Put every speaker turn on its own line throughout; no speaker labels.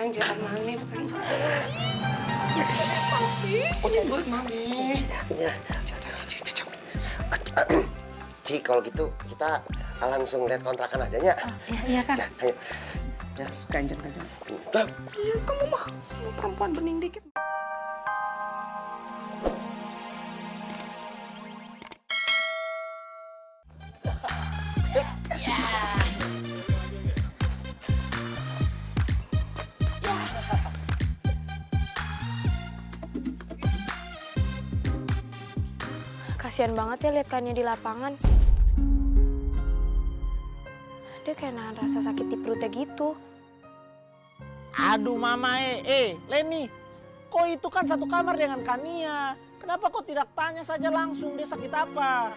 belanjaan Mami, bukan buat buat Mami.
Ya. Ci, kalau gitu kita langsung lihat kontrakan aja ya.
Iya kan.
Ya, ayo. Ya.
Ganjen. Iya, kamu mah sama perempuan bening dikit.
Kasian banget ya lihat Kania di lapangan. Dia kayak nahan rasa sakit di perutnya gitu.
Aduh mama Leni, kok itu kan satu kamar dengan Kania. Kenapa kau tidak tanya saja langsung dia sakit apa?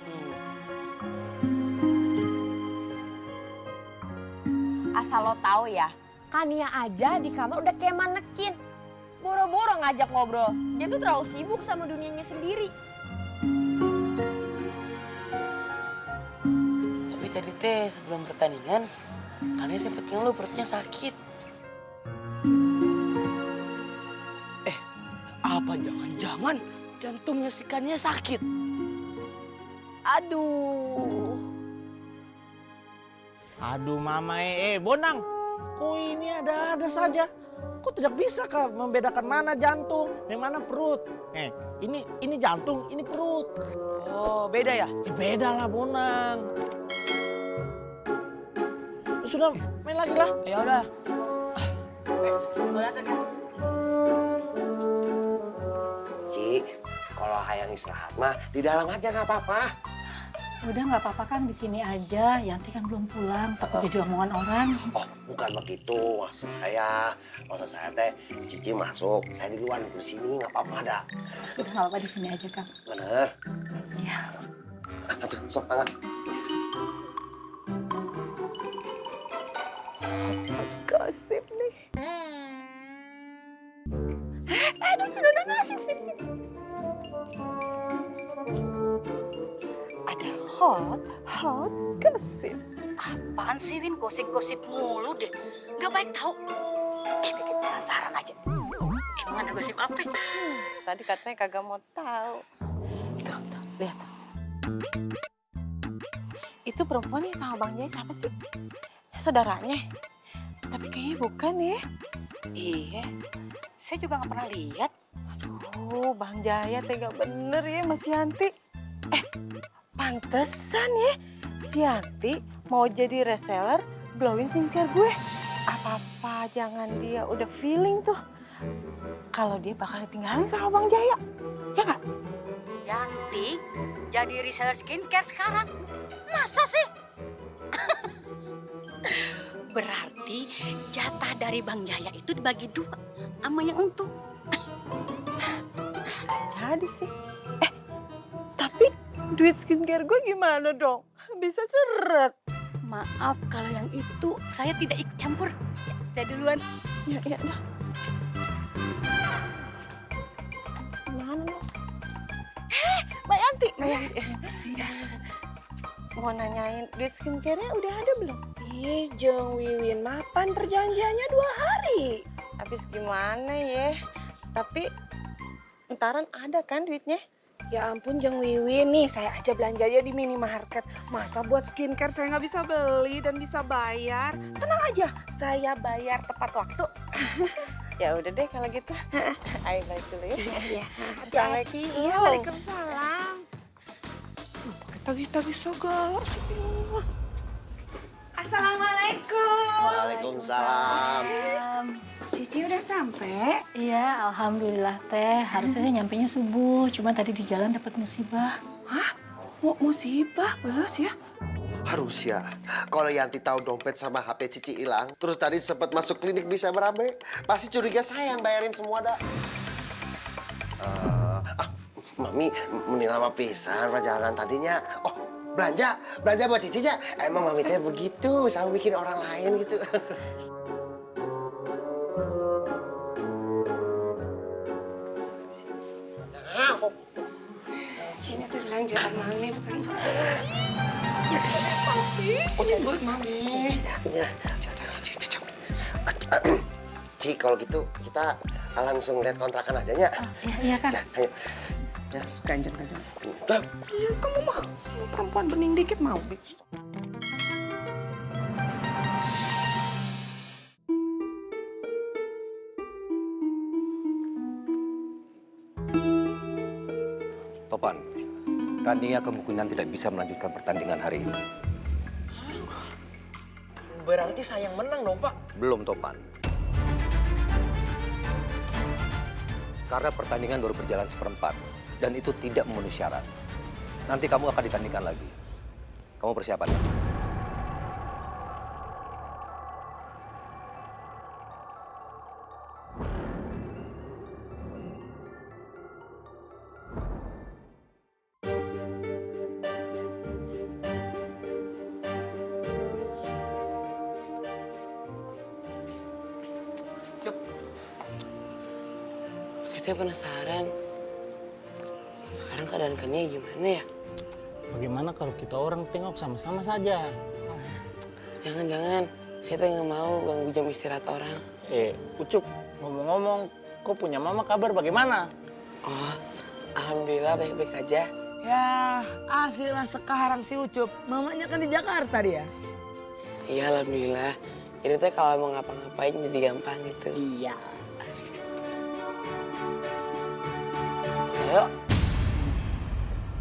Asal lo tahu ya, Kania aja di kamar udah kayak manekin. Boro-boro ngajak ngobrol. Dia tuh terlalu sibuk sama dunianya sendiri.
Tapi tadi teh sebelum pertandingan, Kania sempet ngeluh perutnya sakit. Apa jangan-jangan jantungnya si Kania sakit?
Aduh.
Aduh mama Bonang, kok ini ada-ada saja. Kok tidak bisa kah membedakan mana jantung dan mana perut? Ini jantung, ini perut.
Oh beda ya?
Ya beda lah Bonang. Sudah main lagi lah.
Ya udah.
Ci, kalau hayang istirahat mah di dalam aja nggak apa-apa.
Udah nggak apa-apa kan di sini aja. Yanti kan belum pulang, takut jadi omongan orang.
Oh, bukan begitu maksud saya. Maksud saya teh, Cici masuk, saya di luar di sini nggak apa-apa dah.
Udah nggak apa-apa di sini aja Kang.
Bener.
Iya.
Aduh, sok angkat.
Gosip nih. Sini. Ada hot gosip.
Apaan sih, Win? Gosip-gosip mulu deh. Gak baik tau. Bikin penasaran aja. Emang ada gosip apa?
Tadi katanya kagak mau tahu. Tuh, lihat. Itu perempuan yang sama Bang Jai siapa sih? Saudaranya? Tapi kayaknya bukan ya.
Iya, saya juga gak pernah lihat.
Aduh, Bang Jaya tega bener ya Mas Yanti. Pantesan ya si Yanti mau jadi reseller glowing skincare gue. Apa-apa jangan dia udah feeling tuh kalau dia bakal ditinggalin sama Bang Jaya. Ya nggak?
Yanti jadi reseller skincare sekarang. Masa sih? Berarti jatah dari Bang Jaya itu dibagi 2 sama yang untung.
Jadi sih. Tapi duit skincare gue gimana dong? Bisa seret.
Maaf kalau yang itu saya tidak ikut campur. Saya duluan.
Ya dah. Mana? Mbak Yanti. Mau nanyain duit skincare-nya udah ada belum?
Ih, Jeng Wiwin, mapan perjanjiannya 2 hari.
Habis gimana ya? Tapi entaran ada kan duitnya?
Ya ampun Jeng Wiwin, nih saya aja belanjanya di minimarket. Masa buat skincare saya nggak bisa beli dan bisa bayar? Tenang aja, saya bayar tepat waktu.
Ya udah deh kalau gitu. Ayo balik dulu ya.
Iya.
Assalamualaikum.
Iya, waalaikumsalam. Pakai tagih-tagih segala sih.
Assalamualaikum.
Waalaikumsalam.
Cici udah sampai?
Iya, alhamdulillah teh. Harusnya nyampenya subuh, cuma tadi di jalan dapat musibah.
Hah? Musibah? Belas ya?
Harus ya. Kalau Yanti tahu dompet sama HP Cici hilang, terus tadi sempat masuk klinik bisa berabe, pasti curiga saya yang bayarin semua dah. Mami, mending lama pisan perjalanan tadinya. Oh, belanja buat Cici aja. Emang Mami teh begitu, selalu bikin orang lain gitu.
Sini tuh belanjaan Mami, bukan buat Mami.
Ya. Ci, kalau gitu kita langsung lihat kontrakan aja ya.
Iya kan?
Ya, ayo.
Ganjen. Iya, kamu mah sama perempuan bening dikit mau.
Topan, Kania kemungkinan tidak bisa melanjutkan pertandingan hari ini.
Berarti saya yang menang dong, Pak.
Belum, Topan. Karena pertandingan baru berjalan seperempat dan itu tidak memenuhi syarat. Nanti kamu akan ditandingkan lagi. Kamu persiapan ya?
Saya penasaran. Sekarang keadaan Kania gimana ya?
Bagaimana kalau kita orang tengok sama-sama saja?
Jangan. Saya tuh nggak mau ganggu jam istirahat orang.
Ucup, ngomong-ngomong, kau punya mama kabar bagaimana?
Oh, alhamdulillah baik-baik aja.
Ya, aslilah sekarang si Ucup. Mamanya kan di Jakarta dia.
Iya, alhamdulillah. Jadi tuh kalau mau ngapa-ngapain jadi gampang gitu.
Iya.
Ayo.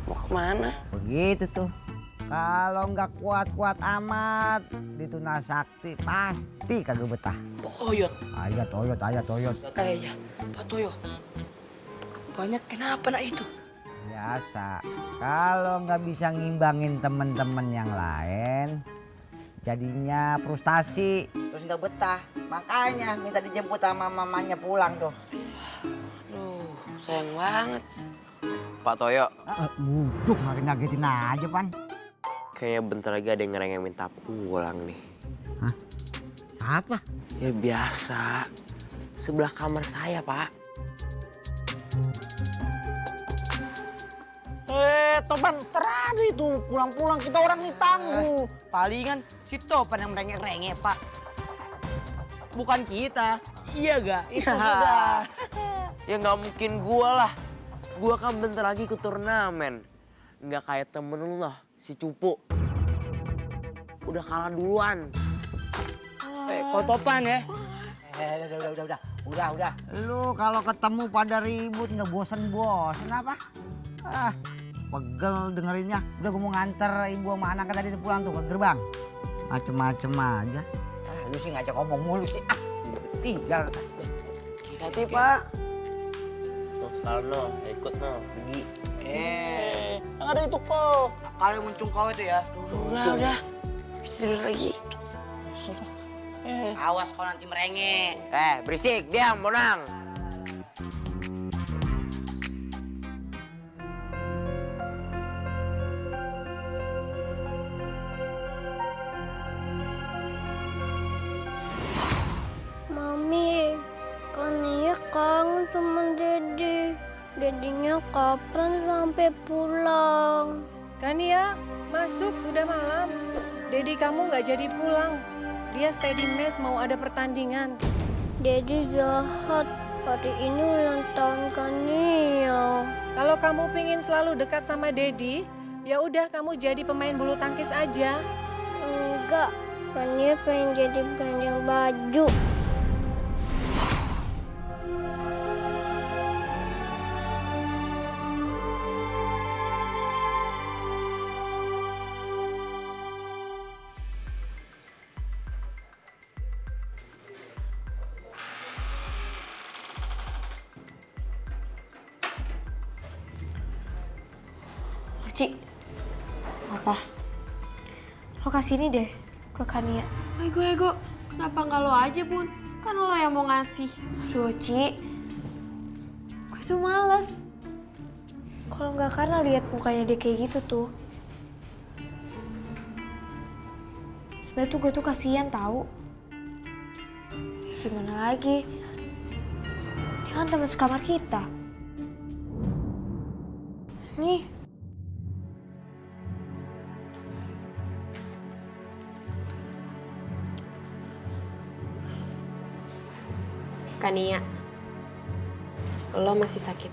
Mau kemana?
Begitu tuh. Kalau nggak kuat-kuat amat di Tuna Sakti pasti kagak betah.
Oyot.
Ayat oyot.
Iya, Pak Toyo. Banyak kenapa nak itu?
Biasa. Kalau nggak bisa ngimbangin temen-temen yang lain, jadinya frustasi. Terus nggak betah. Makanya minta dijemput sama mamanya pulang tuh.
Aduh, sayang banget.
Pak Toyo,
Buduk ngagetin aja, Pan.
Kayaknya bentar lagi ada yang ngerengek minta pulang nih.
Hah? Apa?
Ya biasa. Sebelah kamar saya, Pak.
Topan, terada itu pulang-pulang kita orang nih tangguh. Palingan si Topan yang merengek-rengek, Pak. Bukan kita. Iya gak? Itu sudah.
Ya nggak mungkin gua lah. Gua kan bentar lagi ikut turnamen. Nggak kayak temen lu lah, si Cupu. Udah kalah duluan.
Kau Topan ya?
Udah. Lu kalau ketemu pada ribut nggak bosen apa? Pegel dengerinnya. Udah gue mau nganter ibu sama anaknya tadi pulang tuh ke gerbang. Macem-macem aja. Lu sih ngajak ngomong mulu sih. Tinggal.
Hati-hati, Pak. Tuh, sekarang no, ikut no, pergi.
Yang ada itu kok.
Kalau muncung kau itu ya.
Udah. Bisa tidur lagi.
Awas kau nanti merengek.
Berisik, diam, Bonang.
Mami, Kania kangen sama Dede. Dedenya kapan sampai pulang?
Kania, masuk udah malam. Dedi kamu nggak jadi pulang. Dia stay di mes mau ada pertandingan.
Dede jahat. Hari ini ulang tahun Kania.
Kalau kamu pingin selalu dekat sama Dedi, ya udah kamu jadi pemain bulu tangkis aja.
Enggak, Kania pengen jadi peranjang baju.
Ci, apa? Lo kasih ini deh ke Kania. Ego, kenapa nggak lo aja, Bun? Kan lo yang mau ngasih. Aduh, Ci, gue tuh males. Kalau nggak karena lihat mukanya dia kayak gitu tuh. Sebenernya tuh gue tuh kasihan tahu. Gimana lagi? Dia kan teman sekamar kita. Nih. Kania, lo masih sakit.